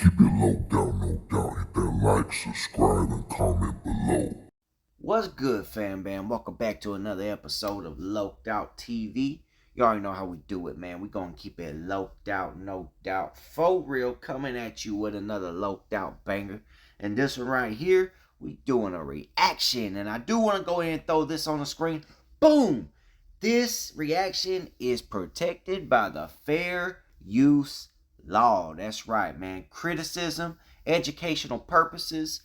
Keep it low down, no doubt. Hit that like, subscribe, and comment below. What's good, fam bam? Welcome back to another episode of Loked Out TV. You already know how we do it, man. We gonna keep it loked out, no doubt. For real, coming at you with another loked out banger. And this one right here, we doing a reaction. And I do want to go ahead and throw this on the screen. Boom! This reaction is protected by the fair use law. That's right, man. Criticism, educational purposes,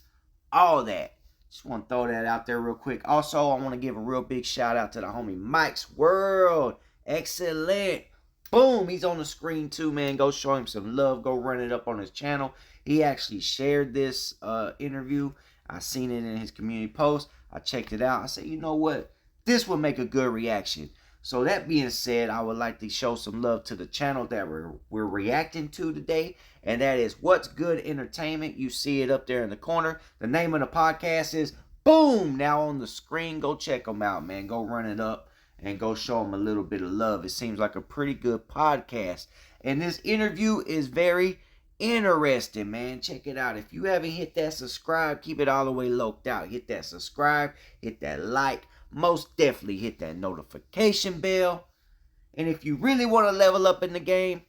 all that. Just want to throw that out there real quick. Also, I want to give a real big shout out to the homie Mike's World. Excellent. Boom. He's on the screen too, man. Go show him some love. Go run it up on his channel. He actually shared this interview. I seen it in his community post. I checked it out. I said, you know what? This would make a good reaction. So that being said, I would like to show some love to the channel that we're reacting to today. And that is What's Good Entertainment. You see it up there in the corner. The name of the podcast is boom, now on the screen. Go check them out, man. Go run it up and go show them a little bit of love. It seems like a pretty good podcast. And this interview is very interesting, man. Check it out. If you haven't hit that subscribe, keep it all the way loked out. Hit that subscribe, hit that like. Most definitely hit that notification bell. And if you really want to level up in the game,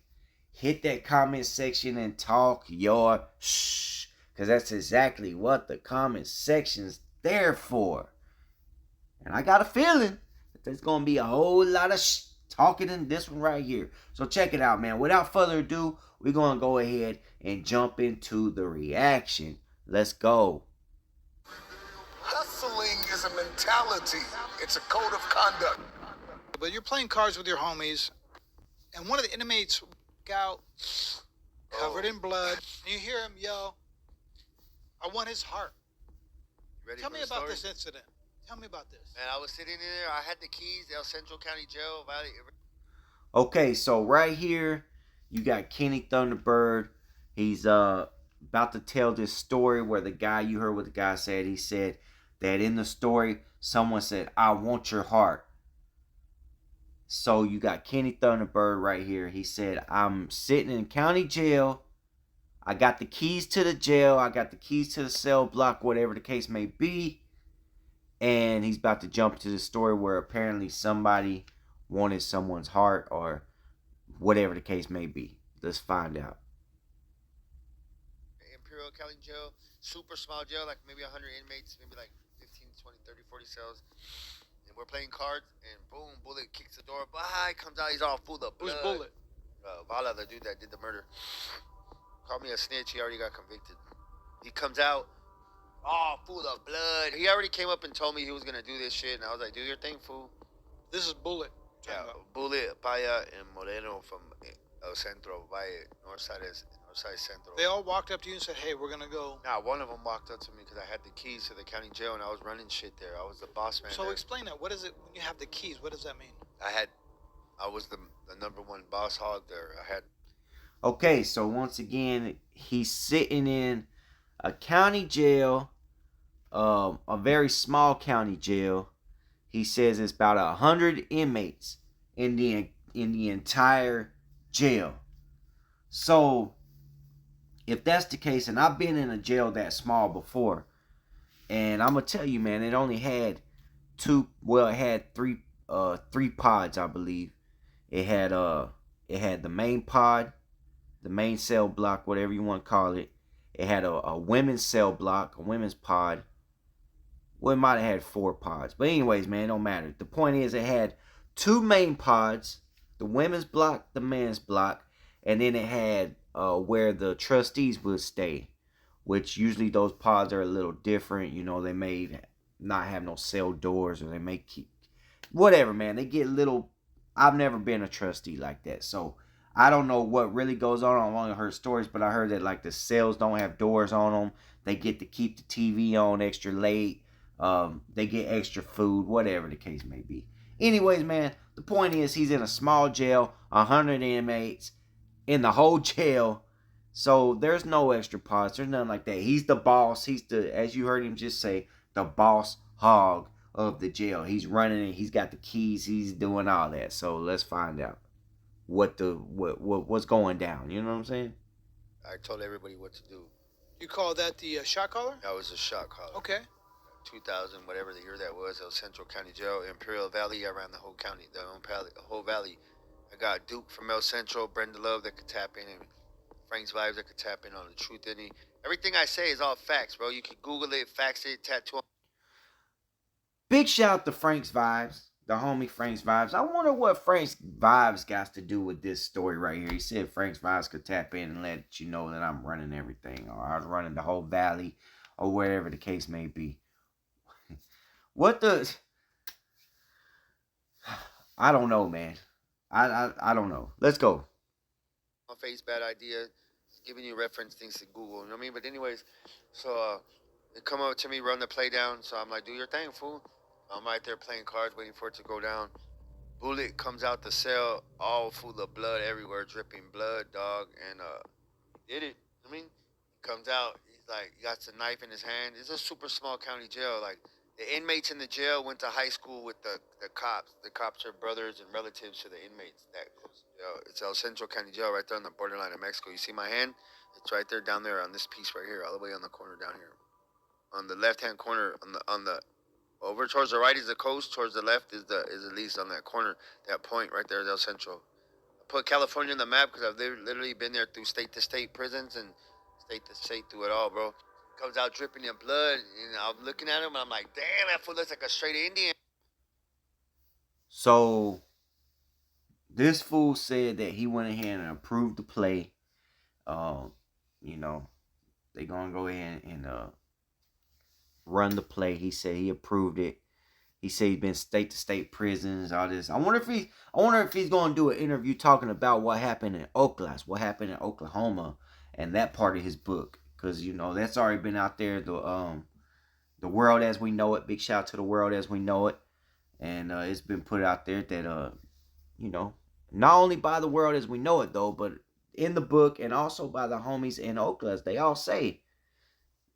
hit that comment section and talk your shh. Because that's exactly what the comment section's there for. And I got a feeling that there's going to be a whole lot of talking in this one right here. So check it out, man. Without further ado, we're going to go ahead and jump into the reaction. Let's go. Hustling is a mentality. It's a code of conduct. But you're playing cards with your homies, and one of the inmates out covered in blood. And you hear him yell, "I want his heart." Ready Tell for me the about story? this incident. Tell me about this. Man, I was sitting in there. I had the keys. El Central County Jail. Okay, so right here, you got Kenny Thunderbird. He's about to tell this story where the guy, you heard what the guy said. He said that in the story, someone said, "I want your heart." So you got Kenny Thunderbird right here. He said, "I'm sitting in county jail. I got the keys to the jail. I got the keys to the cell block, whatever the case may be." And he's about to jump to the story where apparently somebody wanted someone's heart or whatever the case may be. Let's find out. Imperial County Jail, super small jail, like maybe 100 inmates, maybe like 15, 20, 30, 40 cells. And we're playing cards, and boom, Bullet kicks the door. Bye, comes out, he's all full of blood. Who's Bullet? Vala, the dude that did the murder. Called me a snitch, he already got convicted. He comes out, all full of blood. He already came up and told me he was going to do this shit, and I was like, do your thing, fool. This is Bullet. Yeah, Bullet, Paya, and Moreno from El Centro, Valle, Northside Centro. They all walked up to you and said, "Hey, we're gonna go." Nah, one of them walked up to me because I had the keys to the county jail and I was running shit there. I was the boss man. So there. explain that. What is it when you have the keys? What does that mean? I was the number one boss hog there. Okay, so once again, he's sitting in a county jail, a very small county jail. He says it's about 100 inmates in the entire jail. So if that's the case, and I've been in a jail that small before, and I'm gonna tell you, man, it only had it had three pods, I believe. It had the main pod, the main cell block, whatever you want to call it. It had a women's cell block, a women's pod. Well, it might have had 4 pods. But anyways, man, it don't matter. The point is it had 2 main pods, the women's block, the men's block, and then it had where the trustees would stay, which usually those pods are a little different. You know, they may not have no cell doors, or they may keep... Whatever, man. They get little... I've never been a trustee like that, so I don't know what really goes on. I've only heard stories, but I heard that like the cells don't have doors on them. They get to keep the TV on extra late. They get extra food, whatever the case may be. Anyways, man, the point is he's in a small jail, 100 inmates in the whole jail. So there's no extra pods. There's nothing like that. He's the boss. He's the, as you heard him just say, the boss hog of the jail. He's running it. He's got the keys. He's doing all that. So let's find out what's going down. You know what I'm saying? I told everybody what to do. You call that the shot caller? That was a shot caller. Okay. 2000, whatever the year that was, El Centro County Jail, Imperial Valley. I ran the whole county, the whole valley. I got Duke from El Centro, Brenda Love that could tap in, and Frank's Vibes that could tap in on the truth in it. Everything I say is all facts, bro. You can Google it, fax it, tattoo. Big shout out to Frank's Vibes, the homie Frank's Vibes. I wonder what Frank's Vibes got to do with this story right here. He said Frank's Vibes could tap in and let you know that I'm running everything, or I was running the whole valley, or wherever the case may be. What the... I don't know, man. I don't know. Let's go. On face, bad idea. Giving you reference things to Google, you know what I mean? But anyways, so they come up to me, run the play down. So I'm like, do your thing, fool. I'm right there playing cards, waiting for it to go down. Bullet comes out the cell, all full of blood everywhere, dripping blood, dog. And did it. I mean, he comes out. He's like, he got a knife in his hand. It's a super small county jail. Like, the inmates in the jail went to high school with the cops. The cops are brothers and relatives to the inmates. It's El Centro County Jail right there on the borderline of Mexico. You see my hand? It's right there down there on this piece right here, all the way on the corner down here. On the left-hand corner, on the over towards the right is the coast, towards the left is at least on that corner, that point right there is El Centro. I put California on the map because I've literally been there through state-to-state prisons and state-to-state through it all, bro. Comes out dripping in blood, and I'm looking at him, and I'm like, damn, that fool looks like a straight Indian. So, this fool said that he went ahead and approved the play. You know, they gonna go ahead and run the play. He said he approved it. He said he's been state to state prisons, all this. I wonder if he's gonna do an interview talking about what happened in Oklahoma, and that part of his book, because you know that's already been out there. The World as We Know It. Big shout out to The World as We Know It, and it's been put out there that you know, not only by The World as We Know It though, but in the book and also by the homies in Oklahoma, they all say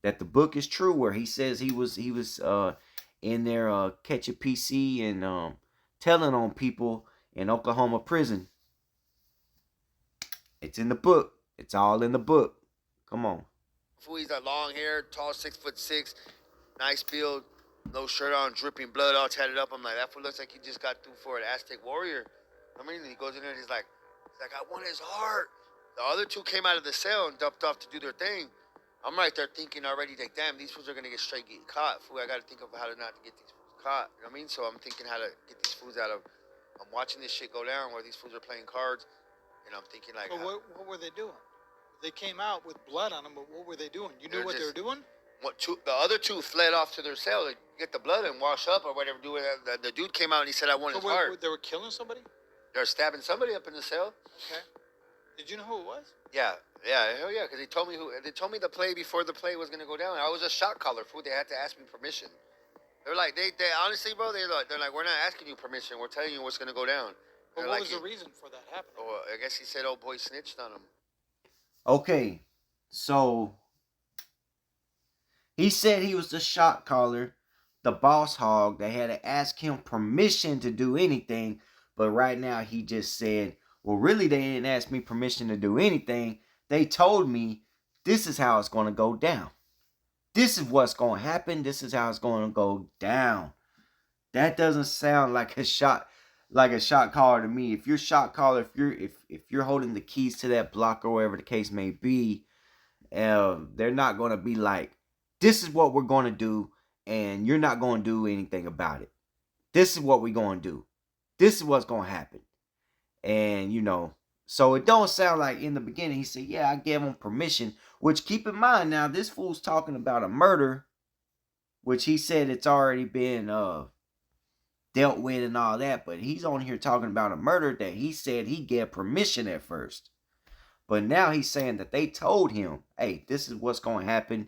that the book is true, where he says he was in there catching PC and telling on people in Oklahoma prison. It's in the book. It's all in the book. Come on. He's got long hair, tall, 6'6", nice build, no shirt on, dripping blood, all tatted up. I'm like, that fool looks like he just got through for an Aztec warrior. I mean, he goes in there and he's like, I want his heart. The other two came out of the cell and dumped off to do their thing. I'm right there thinking already, like, damn, these fools are gonna get caught. Fool, I gotta think of how to not to get these fools caught. You know what I mean? So I'm thinking how to get these fools out of. I'm watching this shit go down where these fools are playing cards, and I'm thinking like. But what were they doing? They came out with blood on them, but what were they doing? You knew what they were doing? The other two fled off to their cell to get the blood and wash up or whatever. The dude came out and he said, I want his heart. They were killing somebody? They're stabbing somebody up in the cell. Okay. Did you know who it was? Yeah, hell yeah, because they told me the play before the play was gonna go down. I was a shot caller, fool. They had to ask me permission. They're like, they honestly, bro, they're like, we're not asking you permission. We're telling you what's gonna go down. But what was the reason for that happening? Oh, I guess he said, "Oh boy, snitched on him." Okay, so he said he was the shot caller, the boss hog. They had to ask him permission to do anything, but right now he just said, well, really, they didn't ask me permission to do anything. They told me this is how it's going to go down. This is what's going to happen. This is how it's going to go down. That doesn't sound like a shot caller to me. If you're a shot caller, if you're holding the keys to that block or whatever the case may be, they're not going to be like, this is what we're going to do, and you're not going to do anything about it. This is what we're going to do. This is what's going to happen. And, you know, so it don't sound like in the beginning he said, yeah, I gave him permission. Which, keep in mind now, this fool's talking about a murder, which he said it's already been dealt with and all that. But he's on here talking about a murder that he said he gave permission at first. But now he's saying that they told him, hey, this is what's going to happen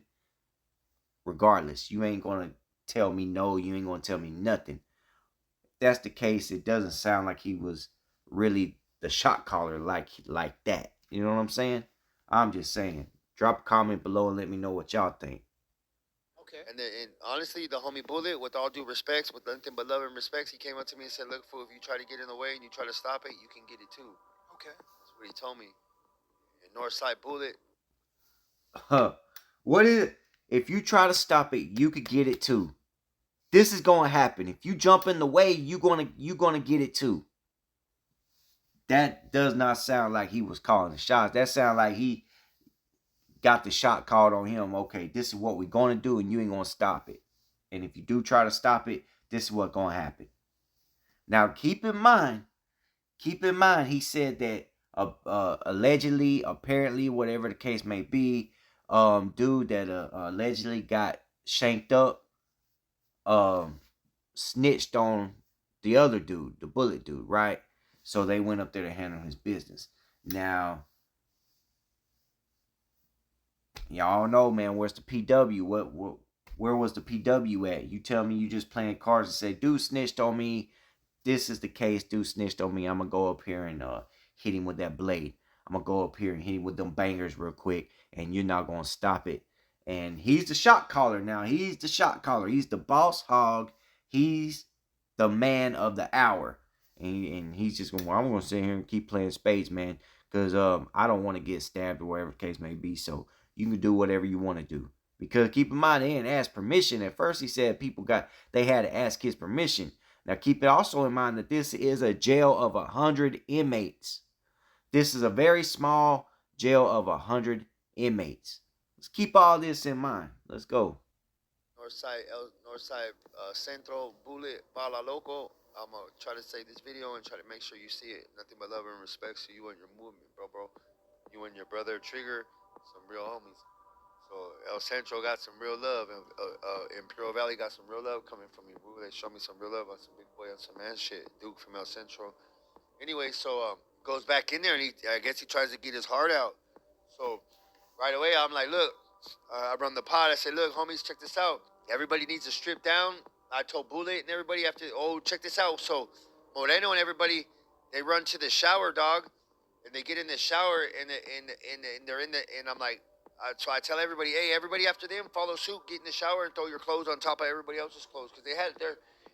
regardless. You ain't going to tell me no. You ain't going to tell me nothing. If that's the case, it doesn't sound like he was really the shot caller like that. You know what I'm saying? I'm just saying. Drop a comment below and let me know what y'all think. Okay. And honestly, the homie Bullet, with all due respects, with nothing but love and respects, he came up to me and said, look, fool, if you try to get in the way and you try to stop it, you can get it too. Okay. That's what he told me. And Northside Bullet, What is it? If you try to stop it, you could get it too. This is gonna happen. If you jump in the way, you gonna get it too. That does not sound like he was calling the shots. That sounds like he got the shot called on him. Okay, this is what we're gonna do, and you ain't gonna stop it. And if you do try to stop it, this is what's gonna happen. Now, keep in mind, he said that allegedly, apparently, whatever the case may be, dude that allegedly got shanked up, snitched on the other dude, the bullet dude, right? So they went up there to handle his business. Now, y'all know, man, where's the PW? Where was the PW at? You tell me you just playing cards and say, dude snitched on me. This is the case. Dude snitched on me. I'm going to go up here and hit him with that blade. I'm going to go up here and hit him with them bangers real quick. And you're not going to stop it. And he's the shot caller now. He's the shot caller. He's the boss hog. He's the man of the hour. And he's just going, well, I'm going to sit here and keep playing spades, man. Because I don't want to get stabbed or whatever the case may be. So you can do whatever you want to do. Because keep in mind, they didn't ask permission. At first he said they had to ask his permission. Now, keep it also in mind that this is a jail of 100 inmates. This is a very small jail of 100 inmates. Let's keep all this in mind. Let's go. Northside Centro Bullet Bala Loco. I'm going to try to say this video and try to make sure you see it. Nothing but love and respect to you and your movement, bro. You and your brother Trigger, some real homies. So El Centro got some real love, and Imperial Valley got some real love coming from me, boo. They showed me some real love on some big boy on some man shit. Duke from El Centro. Anyway, so goes back in there, and I guess he tries to get his heart out. So right away, I'm like, look, I run the pod. I say, look, homies, check this out. Everybody needs to strip down. I told Bullet and everybody after, check this out. So Moreno and everybody, they run to the shower, dog, and they get in the shower, and they're in the, and I'm like. So I tell everybody, hey, everybody after them, follow suit, get in the shower, and throw your clothes on top of everybody else's clothes. Because they had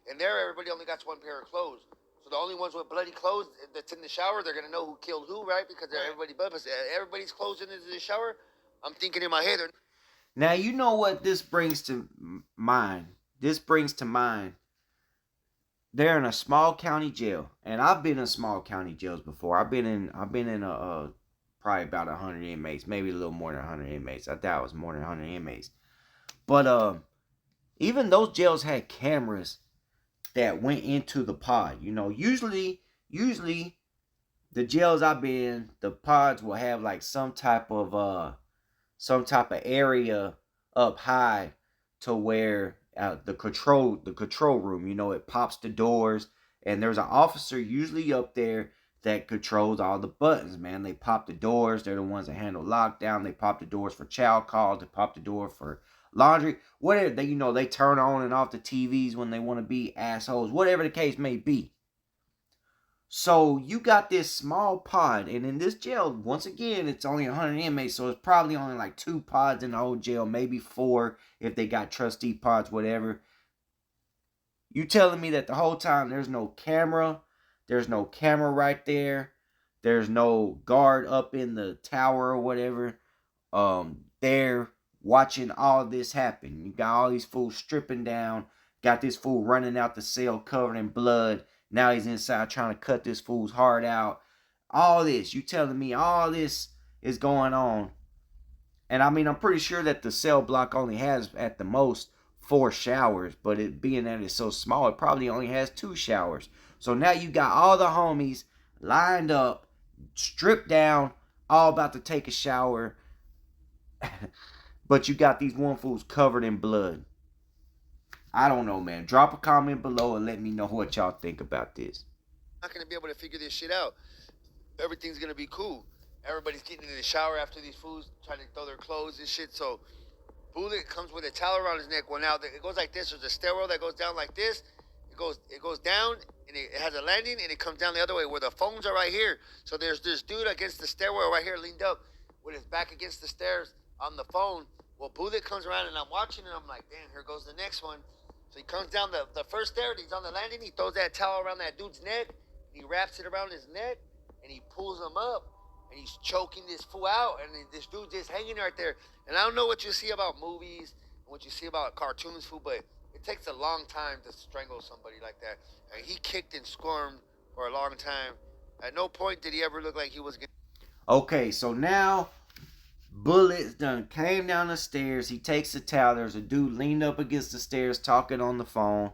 everybody only got one pair of clothes. So the only ones with bloody clothes that's in the shower, they're going to know who killed who, right? Because everybody's clothes in the shower. I'm thinking in my head. Now, you know what this brings to mind? This brings to mind, they're in a small county jail. And I've been in small county jails before. I've been in a probably about 100 inmates, maybe a little more than 100 inmates. I doubt it was more than 100 inmates. But even those jails had cameras that went into the pod. You know, usually the jails I've been in, the pods will have like some type of area up high to where the control room, you know, it pops the doors, and there's an officer usually up there that controls all the buttons, man. They pop the doors. They're the ones that handle lockdown. They pop the doors for child calls. They pop the door for laundry. Whatever. They turn on and off the TVs when they want to be assholes. Whatever the case may be. So you got this small pod. And in this jail, once again, it's only 100 inmates. So it's probably only like 2 pods in the whole jail. Maybe 4 if they got trustee pods, whatever. You telling me that the whole time there's no camera? There's no camera right there. There's no guard up in the tower or whatever. They're watching all this happen. You got all these fools stripping down. Got this fool running out the cell covered in blood. Now he's inside trying to cut this fool's heart out. All this. You telling me all this is going on. And I mean, I'm pretty sure that the cell block only has at the most 4 showers. But it being that it's so small, it probably only has 2 showers. So now you got all the homies lined up, stripped down, all about to take a shower. But you got these one fools covered in blood. I don't know, man. Drop a comment below and let me know what y'all think about this. Not going to be able to figure this shit out. Everything's going to be cool. Everybody's getting in the shower after these fools trying to throw their clothes and shit. So Bullet comes with a towel around his neck. Well, now it goes like this. There's a stairwell that goes down like this. It goes down, and it has a landing, and it comes down the other way where the phones are right here. So there's this dude against the stairwell right here, leaned up with his back against the stairs on the phone. Well, Bullet comes around, and I'm watching, and I'm like, damn, here goes the next one. So he comes down the first stair, and he's on the landing. He throws that towel around that dude's neck, and he wraps it around his neck, and he pulls him up, and he's choking this fool out, and this dude just hanging right there. And I don't know what you see about movies and what you see about cartoons, fool, but it takes a long time to strangle somebody like that. And he kicked and squirmed for a long time. At no point did he ever look like he was getting. Okay, so now Bullet's done came down the stairs. He takes the towel. There's a dude leaned up against the stairs talking on the phone.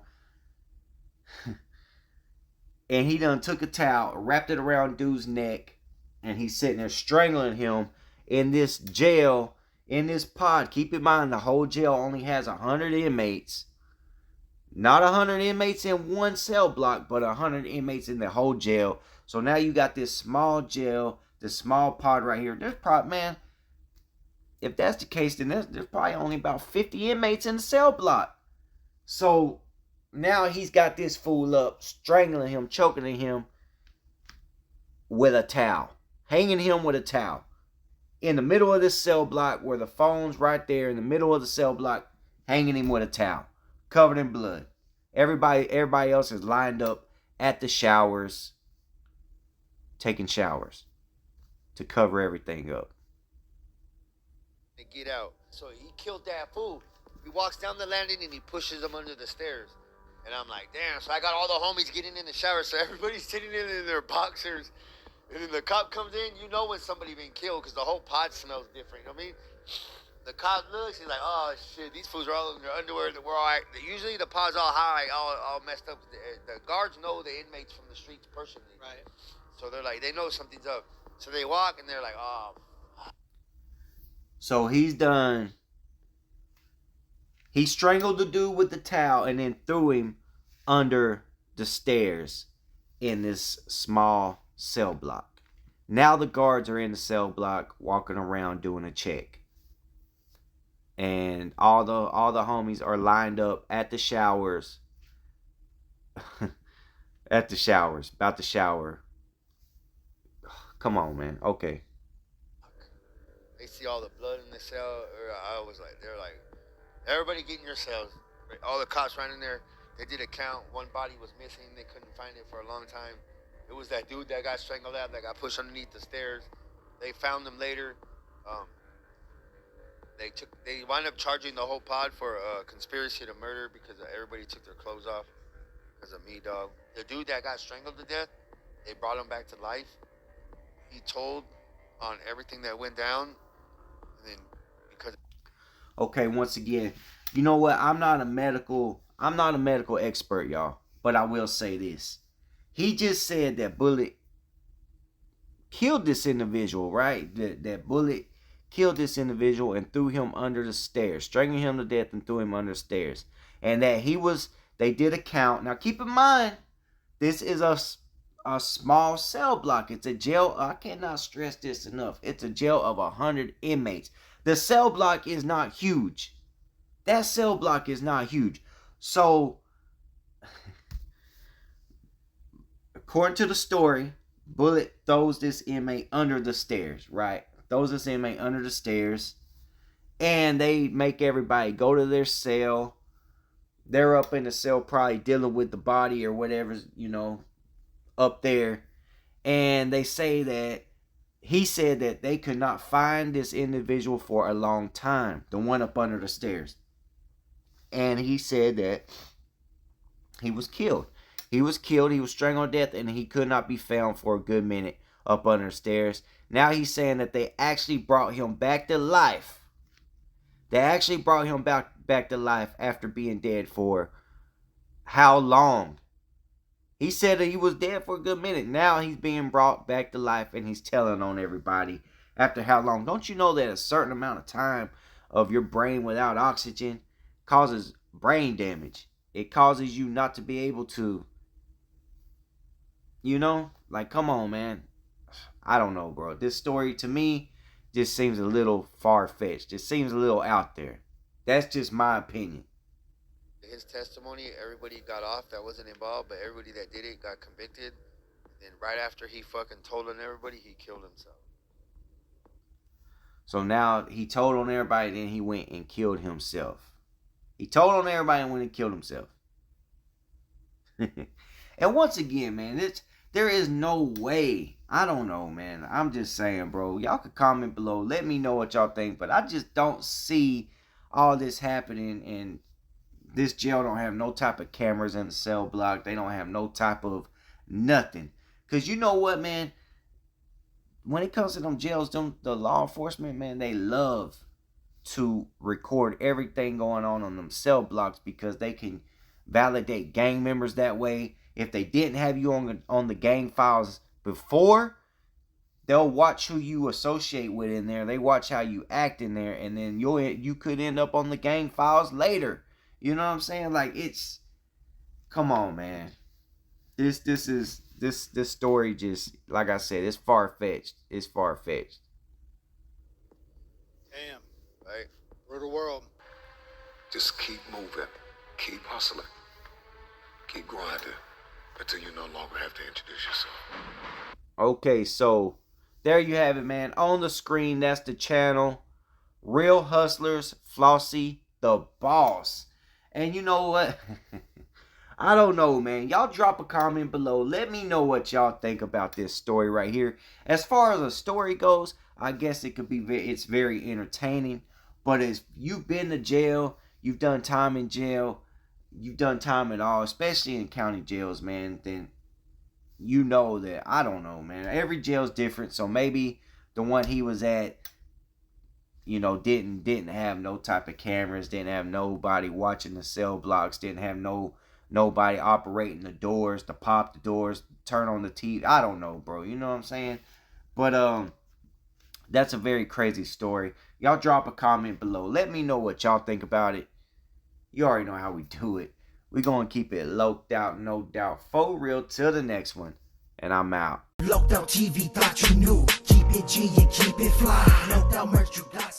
And he done took a towel, wrapped it around dude's neck, and he's sitting there strangling him in this jail, in this pod. Keep in mind, the whole jail only has 100 inmates. Not 100 inmates in one cell block, but 100 inmates in the whole jail. So now you got this small jail, this small pod right here. There's probably, man, if that's the case, then there's probably only about 50 inmates in the cell block. So now he's got this fool up, strangling him, choking him with a towel. Hanging him with a towel. In the middle of this cell block where the phone's right there, in the middle of the cell block, hanging him with a towel. Covered in blood. Everybody else is lined up at the showers, taking showers to cover everything up. To get out. So he killed that fool. He walks down the landing and he pushes him under the stairs. And I'm like, damn. So I got all the homies getting in the shower. So everybody's sitting in their boxers. And then the cop comes in. You know when somebody been killed because the whole pod smells different. You know what I mean? The cop looks. He's like, oh, shit. These fools are all in their underwear. We're all right. Usually the pod's all high, all messed up. The guards know the inmates from the streets personally. Right. So they're like, they know something's up. So they walk and they're like, oh. So he's done. He strangled the dude with the towel and then threw him under the stairs in this small cell block. Now the guards are in the cell block walking around doing a check. And all the homies are lined up at the showers. At the showers. About to shower. Come on, man. Okay. They see all the blood in the cell. I was like, they're like, everybody get in your cells. All the cops ran in there. They did a count. One body was missing. They couldn't find it for a long time. It was that dude that got strangled out, that got pushed underneath the stairs. They found him later. They wound up charging the whole pod for conspiracy to murder because everybody took their clothes off because of me, dog. The dude that got strangled to death, they brought him back to life. He told on everything that went down. And then because Okay, once again, you know what? I'm not a medical expert, y'all, but I will say this. He just said that Bullet killed this individual, right? That Bullet killed this individual and threw him under the stairs, strangled him to death and threw him under the stairs. And that they did a count. Now keep in mind, this is a small cell block. It's a jail. I cannot stress this enough. It's a jail of 100 inmates. The cell block is not huge. That cell block is not huge. So, according to the story, Bullet throws this inmate under the stairs, right? Throws this inmate under the stairs. And they make everybody go to their cell. They're up in the cell probably dealing with the body or whatever, up there. And they say that he said that they could not find this individual for a long time. The one up under the stairs. And he said that he was killed. He was killed. He was strangled to death. And he could not be found for a good minute up under the stairs. Now he's saying that they actually brought him back to life. They actually brought him back to life after being dead for how long? He said that he was dead for a good minute. Now he's being brought back to life and he's telling on everybody after how long. Don't you know that a certain amount of time of your brain without oxygen causes brain damage? It causes you not to be able to, like, come on, man. I don't know, bro. This story to me just seems a little far-fetched. It seems a little out there. That's just my opinion. his testimony, everybody got off that wasn't involved, but everybody that did it got convicted. And right after he fucking told on everybody, he killed himself. So now he told on everybody, then he went and killed himself. He told on everybody and went and killed himself. And once again, man, there is no way. I don't know, man. I'm just saying, bro. Y'all could comment below. Let me know what y'all think. But I just don't see all this happening. And this jail don't have no type of cameras in the cell block. They don't have no type of nothing. Because you know what, man? When it comes to them jails, the law enforcement, man, they love to record everything going on them cell blocks because they can validate gang members that way. If they didn't have you on the gang files before, they'll watch who you associate with in there. They watch how you act in there, and then you could end up on the gang files later. You know what I'm saying? Like, it's, come on, man. This story just, like I said, it's far-fetched. It's far-fetched. Damn. Right? Brutal world. Just keep moving. Keep hustling. Keep grinding until you no longer have to introduce yourself. Okay, so there you have it, man. On the screen, that's the channel. Real Hustlers, Flossie, the boss. And you know what? I don't know, man. Y'all drop a comment below. Let me know what y'all think about this story right here. As far as the story goes, I guess it could be it's very entertaining. But if you've been to jail, you've done time in jail, you've done time at all, especially in county jails, man, then you know that, I don't know, man. Every jail's different, so maybe the one he was at, you know, didn't have no type of cameras, didn't have nobody watching the cell blocks, didn't have nobody operating the doors to pop the doors, turn on the TV. I don't know, bro. You know what I'm saying? But that's a very crazy story. Y'all drop a comment below. Let me know what y'all think about it. You already know how we do it. We're going to keep it loked out, no doubt, for real, till the next one. And I'm out. Loked Out TV, thought you knew. Keep it G and keep it fly. Loked Out merch, you got